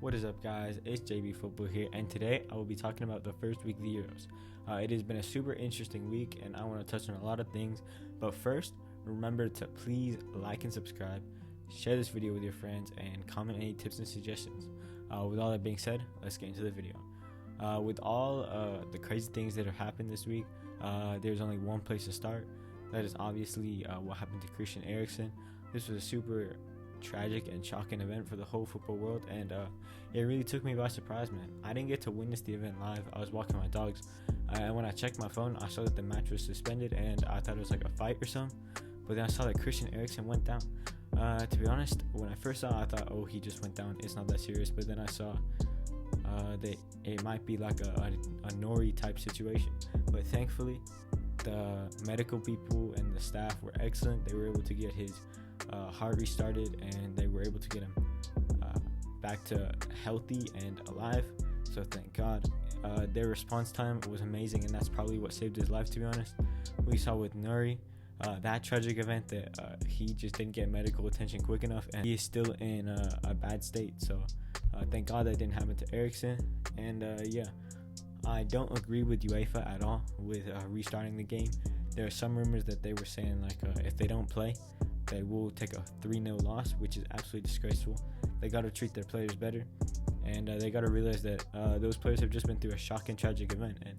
What is up, guys? It's JB Football here, and today I will be talking about the first week of the Euros. It has been a super interesting week, and I want to touch on a lot of things. But first, remember to please like and subscribe, share this video with your friends, and comment any tips and suggestions. With all that being said, let's get into the video. With all the crazy things that have happened this week, there's only one place to start. That is obviously what happened to Christian Eriksen. This was a super tragic and shocking event for the whole football world, and it really took me by surprise, man. I didn't get to witness the event live. I was walking my dogs, and when I checked my phone, I saw that the match was suspended, and I thought it was like a fight or something. But then I saw that Christian Eriksen went down. To be honest, when I first saw it, I thought, oh, he just went down, it's not that serious. But then I saw that it might be like a Nori type situation. But thankfully, the medical people and the staff were excellent. They were able to get his heart restarted, and they were able to get him back to healthy and alive. So thank God. Their response time was amazing, and that's probably what saved his life, to be honest. We saw with Nuri, that tragic event that he just didn't get medical attention quick enough, and he is still in a bad state. So thank God that didn't happen to Eriksen. And I don't agree with UEFA at all with restarting the game. There are some rumors that they were saying like if they don't play, they will take a 3-0 loss, which is absolutely disgraceful. They got to treat their players better, and they got to realize that those players have just been through a shocking, tragic event. And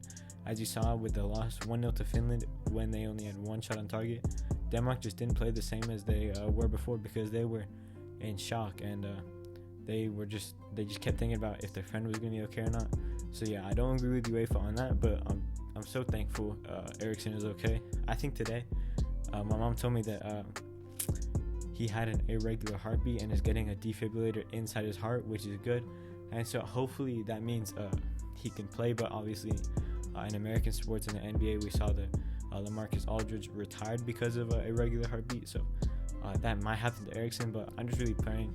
as you saw with the loss 1-0 to Finland, when they only had one shot on target, Denmark just didn't play the same as they were before, because they were in shock, and they just kept thinking about if their friend was going to be okay or not. So yeah, I don't agree with UEFA on that, but I'm so thankful Eriksen is okay. I think today, my mom told me that he had an irregular heartbeat and is getting a defibrillator inside his heart, which is good. And so hopefully that means he can play. But obviously in American sports, in the NBA, we saw that LaMarcus Aldridge retired because of an irregular heartbeat. So that might happen to Eriksen, but I'm just really praying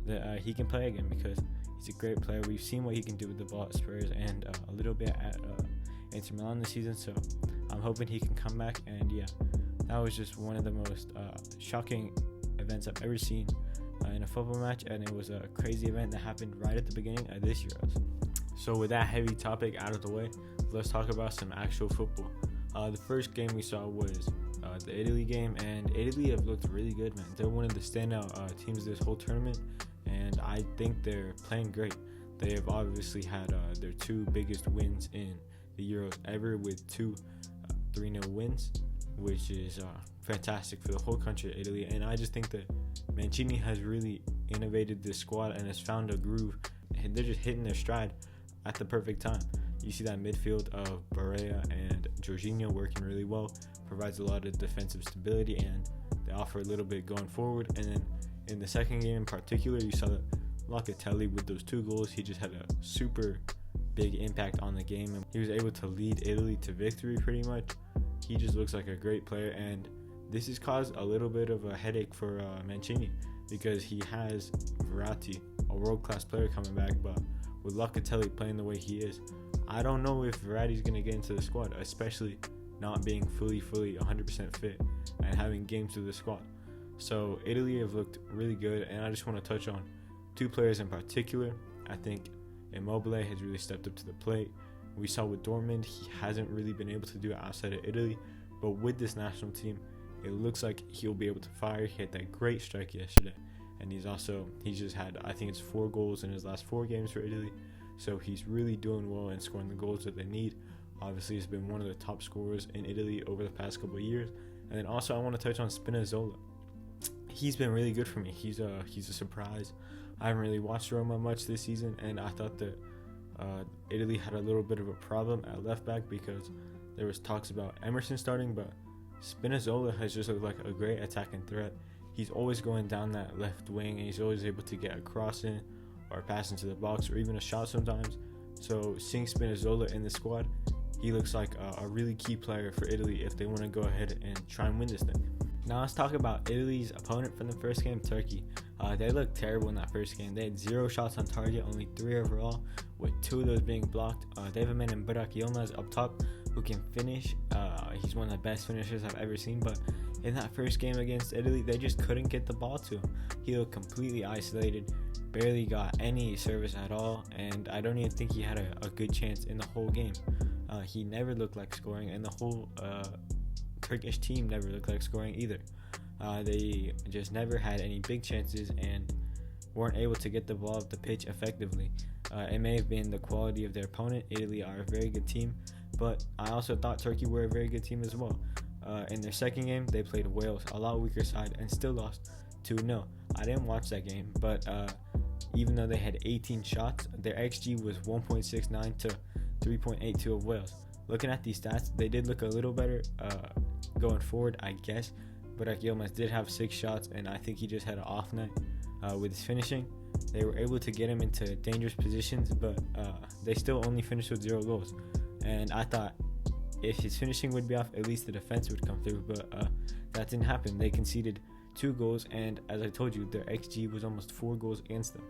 that he can play again, because he's a great player. We've seen what he can do with the ball at Spurs and a little bit at Inter Milan this season. So I'm hoping he can come back. And yeah, that was just one of the most shocking events I've ever seen in a football match, and it was a crazy event that happened right at the beginning of this Euros. So with that heavy topic out of the way, let's talk about some actual football. The first game we saw was the Italy game, and Italy have looked really good, man. They're one of the standout teams this whole tournament, and I think they're playing great. They have obviously had their two biggest wins in the Euros ever, with two 3-0 wins, which is fantastic for the whole country of Italy. And I just think that Mancini has really innovated this squad and has found a groove, and they're just hitting their stride at the perfect time. You see that midfield of Barella and Jorginho working really well, provides a lot of defensive stability, and they offer a little bit going forward. And then in the second game in particular, you saw that Locatelli, with those two goals, he just had a super big impact on the game, and he was able to lead Italy to victory pretty much. He just looks like a great player, and this has caused a little bit of a headache for Mancini, because he has Verratti, a world-class player, coming back, but with Locatelli playing the way he is, I don't know if Verratti's going to get into the squad, especially not being fully 100% fit and having games with the squad. So Italy have looked really good, and I just want to touch on two players in particular. I think Immobile has really stepped up to the plate. We saw with Dortmund, he hasn't really been able to do it outside of Italy, but with this national team, it looks like he'll be able to fire. He had that great strike yesterday, and he's just had, I think it's 4 goals in his last 4 games for Italy. So he's really doing well and scoring the goals that they need. Obviously, he's been one of the top scorers in Italy over the past couple of years. And then also I want to touch on Spinazzola. He's been really good for me. He's a surprise. I haven't really watched Roma much this season, and I thought that Italy had a little bit of a problem at left back, because there was talks about Emerson starting, but Spinazzola has just looked like a great attacking threat. He's always going down that left wing, and he's always able to get a cross in or a pass into the box, or even a shot sometimes. So seeing Spinazzola in the squad, he looks like a really key player for Italy if they want to go ahead and try and win this thing. Now let's talk about Italy's opponent from the first game, Turkey. They looked terrible in that first game. They had 0 shots on target, only 3 overall, with 2 of those being blocked. They have a man in Burak Yilmaz up top who can finish. He's one of the best finishers I've ever seen, but in that first game against Italy, they just couldn't get the ball to him. He looked completely isolated, barely got any service at all, and I don't even think he had a good chance in the whole game. He never looked like scoring, and the whole Turkish team never looked like scoring either. They just never had any big chances and weren't able to get the ball off the pitch effectively. It may have been the quality of their opponent. Italy are a very good team, but I also thought Turkey were a very good team as well. In their second game, they played Wales, a lot weaker side, and still lost 2-0. I didn't watch that game, but even though they had 18 shots, their XG was 1.69 to 3.82 of Wales. Looking at these stats, they did look a little better going forward, I guess. But Yilmaz did have 6 shots, and I think he just had an off night with his finishing. They were able to get him into dangerous positions, but they still only finished with 0 goals. And I thought if his finishing would be off, at least the defense would come through, but that didn't happen. They conceded 2 goals, and as I told you, their XG was almost 4 goals against them.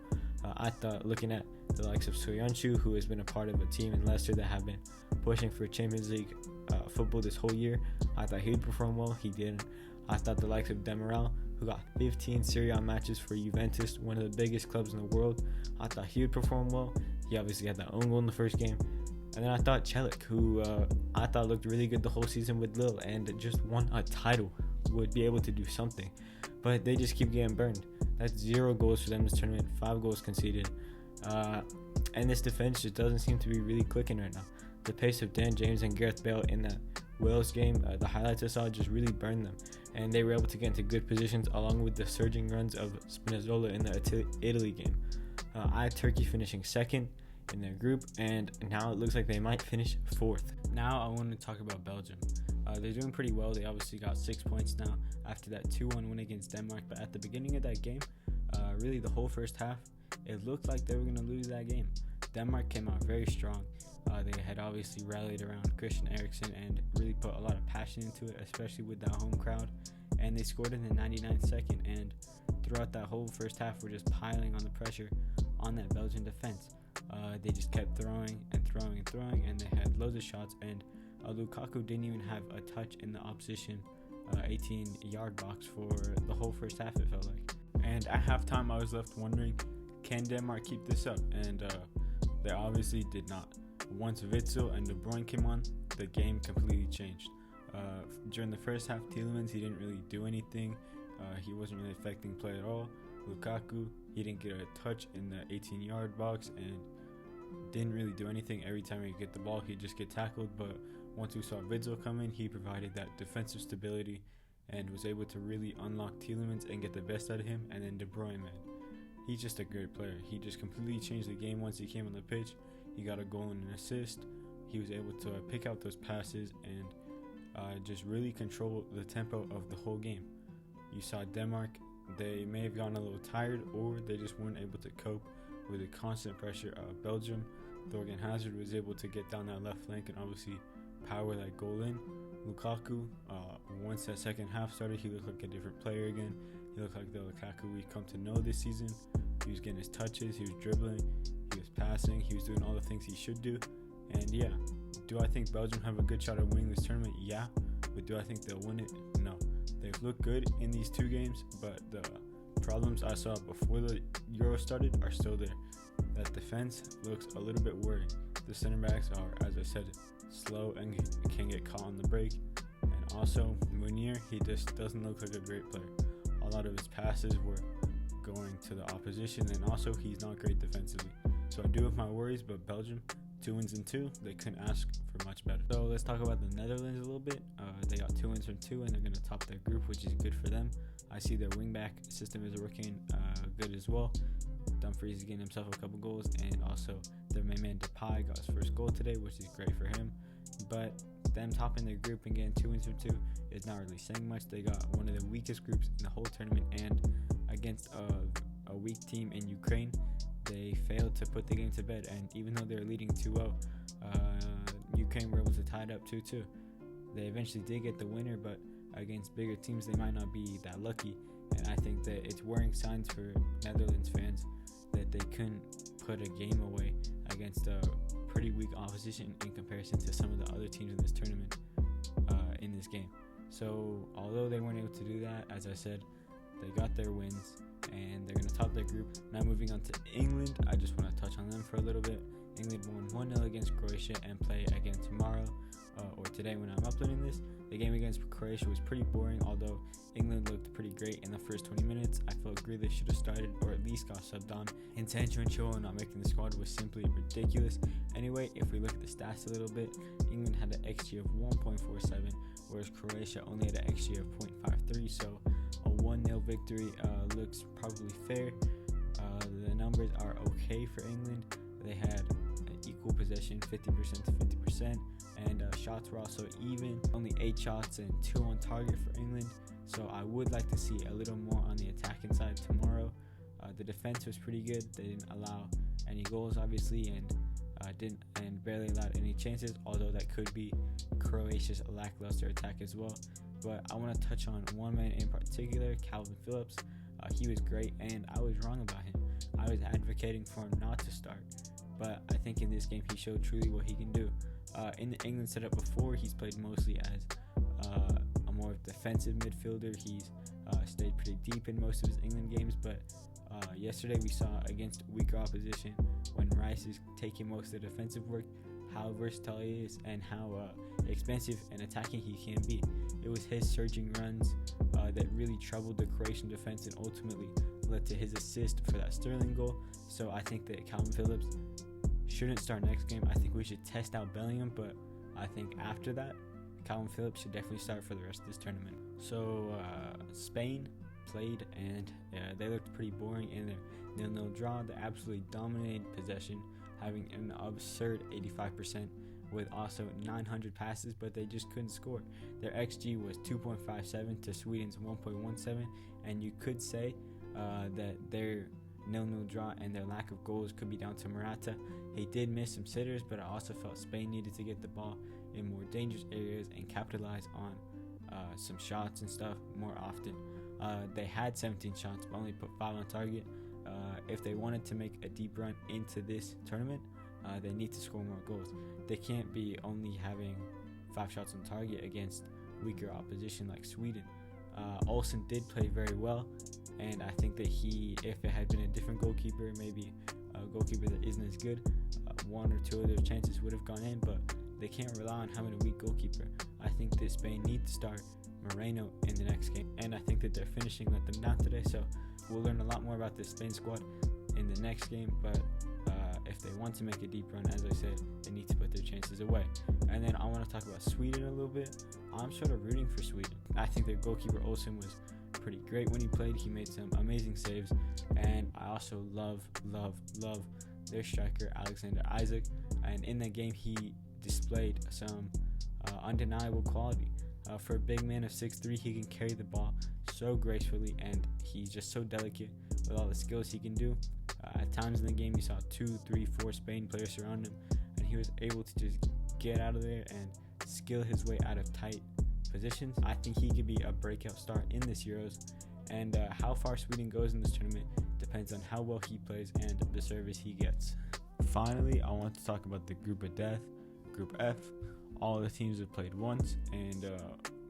I thought, looking at the likes of Soyuncu, who has been a part of a team in Leicester that have been pushing for Champions League football this whole year, I thought he'd perform well. He didn't. I thought the likes of Demiral, who got 15 Serie A matches for Juventus, one of the biggest clubs in the world, I thought he would perform well. He obviously had that own goal in the first game. And then I thought Celik, who I thought looked really good the whole season with Lille and just won a title, would be able to do something. But they just keep getting burned. That's 0 goals for them this tournament, 5 goals conceded. And this defense just doesn't seem to be really clicking right now. The pace of Dan James and Gareth Bale in that Wales game, the highlights I saw just really burned them. And they were able to get into good positions along with the surging runs of Spinazzola in the Italy game. I had Turkey finishing second in their group, and now it looks like they might finish 4th. Now I want to talk about Belgium. They're doing pretty well. They obviously got 6 points now after that 2-1 win against Denmark. But at the beginning of that game, really the whole first half, it looked like they were going to lose that game. Denmark came out very strong. They had obviously rallied around Christian Eriksen and really put a lot of passion into it, especially with that home crowd. And they scored in the 99th second. And throughout that whole first half, we're just piling on the pressure on that Belgian defense. They just kept throwing, and they had loads of shots. And Lukaku didn't even have a touch in the opposition 18-yard box for the whole first half, it felt like. And at halftime, I was left wondering, can Denmark keep this up? And they obviously did not. Once Witsel and De Bruyne came on, the game completely changed. During the first half, Tielemans, he didn't really do anything. He wasn't really affecting play at all. Lukaku, he didn't get a touch in the 18-yard box and didn't really do anything. Every time he'd get the ball, he'd just get tackled. But once we saw Witsel come in, he provided that defensive stability and was able to really unlock Tielemans and get the best out of him. And then De Bruyne, man, he's just a great player. He just completely changed the game once he came on the pitch. He got a goal and an assist. He was able to pick out those passes and just really control the tempo of the whole game. You saw Denmark, they may have gotten a little tired, or they just weren't able to cope with the constant pressure of Belgium. Thorgan Hazard was able to get down that left flank and obviously power that goal in. Lukaku, once that second half started, he looked like a different player again. He looked like the Lukaku we've come to know this season. He was getting his touches, he was dribbling, he was passing, he was doing all the things he should do. And yeah, do I think Belgium have a good shot at winning this tournament? Yeah. But do I think they'll win it? No. They've looked good in these 2 games, but the problems I saw before the Euro started are still there. That defense looks a little bit worrying. The center backs are, as I said, slow and can get caught on the break. And also, Munir, he just doesn't look like a great player. A lot of his passes were going to the opposition, and also he's not great defensively. So I do have my worries, but Belgium, 2 wins in 2, they couldn't ask for much better. So let's talk about the Netherlands a little bit. They got 2 wins from 2, and they're going to top their group, which is good for them. I see their wingback system is working good as well. Dumfries is getting himself a couple goals, and also their main man Depay got his first goal today, which is great for him. But them topping their group and getting 2 wins from 2 is not really saying much. They got one of the weakest groups in the whole tournament, and against a weak team in Ukraine, they failed to put the game to bed. And even though they're leading 2-0, Ukraine were able to tie it up 2-2. They eventually did get the winner, but against bigger teams, they might not be that lucky. And I think that it's worrying signs for Netherlands fans that they couldn't put a game away against a pretty weak opposition in comparison to some of the other teams in this tournament in this game. So although they weren't able to do that, as I said, they got their wins and they're going to top their group. Now moving on to England, I just want to touch on them for a little bit. England won 1-0 against Croatia and play again tomorrow, or today when I'm uploading this. The game against Croatia was pretty boring, although England looked pretty great in the first 20 minutes. I felt Grealish should have started or at least got subbed on. And Sancho and Cho not making the squad was simply ridiculous. Anyway, if we look at the stats a little bit, England had an XG of 1.47, whereas Croatia only had an XG of 0.53, so a 1-0 victory looks probably fair. The numbers are okay for England. They had an equal possession, 50% to 50%, and shots were also even. Only 8 shots and 2 on target for England, so I would like to see a little more on the attacking side tomorrow. The defense was pretty good. They didn't allow any goals, obviously, and barely allowed any chances, although that could be Croatia's lackluster attack as well. But I want to touch on one man in particular, Calvin Phillips. He was great, and I was wrong about him. I was advocating for him not to start, but I think in this game he showed truly what he can do. In the England setup before, he's played mostly as a more defensive midfielder. He's stayed pretty deep in most of his England games, but yesterday we saw against weaker opposition, when Rice is taking most of the defensive work, how versatile he is and how expensive and attacking he can be. It was his surging runs that really troubled the Croatian defense and ultimately led to his assist for that Sterling goal. So I think that Calvin Phillips shouldn't start next game. I think we should test out Belgium, but I think after that, Calvin Phillips should definitely start for the rest of this tournament. So Spain played, and they looked pretty boring in their 0-0 draw. They absolutely dominated possession, having an absurd 85% with also 900 passes, but they just couldn't score. Their XG was 2.57 to Sweden's 1.17, and you could say that their 0-0 draw and their lack of goals could be down to Morata. He did miss some sitters, but I also felt Spain needed to get the ball in more dangerous areas and capitalize on some shots and stuff more often. They had 17 shots, but only put 5 on target. If they wanted to make a deep run into this tournament, they need to score more goals. They can't be only having 5 shots on target against weaker opposition like Sweden. Olsen did play very well, and I think that if it had been a different goalkeeper, maybe a goalkeeper that isn't as good, 1 or 2 of their chances would have gone in, but they can't rely on having a weak goalkeeper. I think that Spain need to start Moreno in the next game, and I think that their finishing let them down today, so we'll learn a lot more about this Spain squad in the next game. But if they want to make a deep run, as I said, they need to put their chances away. And then I want to talk about Sweden a little bit. I'm sort of rooting for Sweden. I think their goalkeeper Olsen was pretty great when he played. He made some amazing saves, and I also love their striker Alexander Isak, and in that game he displayed some undeniable quality. For a big man of 6'3", he can carry the ball so gracefully, and he's just so delicate with all the skills he can do. At times in the game, you saw 2, 3, 4 Spain players surround him, and he was able to just get out of there and skill his way out of tight positions. I think he could be a breakout star in this Euros, and how far Sweden goes in this tournament depends on how well he plays and the service he gets. Finally, I want to talk about the group of death, Group F. All the teams have played once, and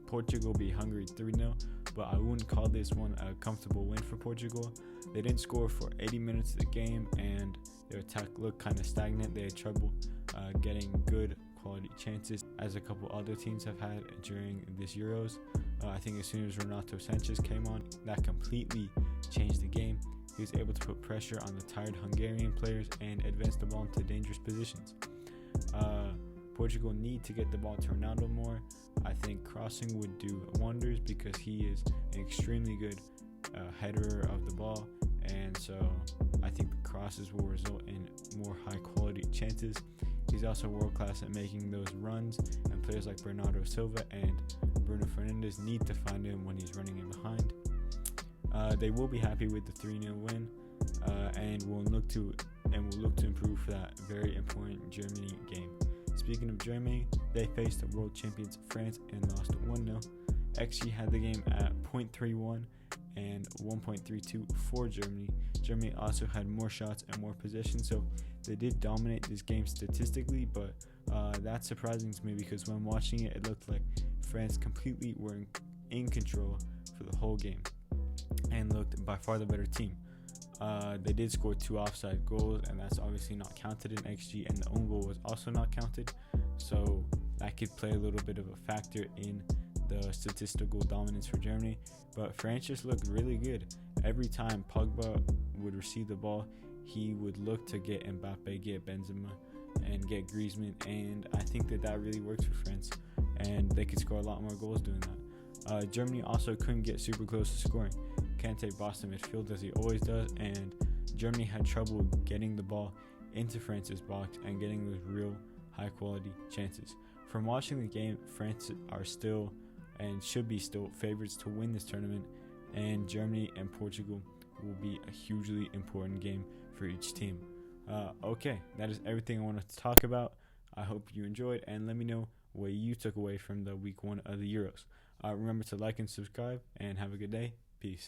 Portugal beat Hungary 3-0, but I wouldn't call this one a comfortable win for Portugal. They didn't score for 80 minutes of the game, and their attack looked kind of stagnant. They had trouble getting good quality chances, as a couple other teams have had during this Euros. I think as soon as Renato Sanchez came on, that completely changed the game. He was able to put pressure on the tired Hungarian players and advance the ball into dangerous positions. Portugal need to get the ball to Ronaldo more. I think crossing would do wonders because he is an extremely good header of the ball, and so I think the crosses will result in more high quality chances. He's also world class at making those runs, and players like Bernardo Silva and Bruno Fernandes need to find him when he's running in behind. They will be happy with the 3-0 win, and will look to improve for that very important Germany game. Speaking of Germany, they faced the world champions France and lost 1-0. XG had the game at 0.31, and 1.32 for Germany. Germany also had more shots and more possession, so they did dominate this game statistically, but that's surprising to me because when watching it, it looked like France completely were in control for the whole game and looked by far the better team. They did score 2 offside goals, and that's obviously not counted in XG, and the own goal was also not counted, so that could play a little bit of a factor in the statistical dominance for Germany. But France just looked really good. Every time Pogba would receive the ball, he would look to get Mbappe, get Benzema, and get Griezmann, and I think that really works for France, and they could score a lot more goals doing that. Germany also couldn't get super close to scoring. Kante bossed the midfield as he always does, and Germany had trouble getting the ball into France's box and getting those real high quality chances. From watching the game, France are still and should be still favorites to win this tournament, and Germany and Portugal will be a hugely important game for each team. Okay, that is everything I wanted to talk about. I hope you enjoyed, and let me know what you took away from the week 1 of the Euros. Remember to like and subscribe, and have a good day. Peace.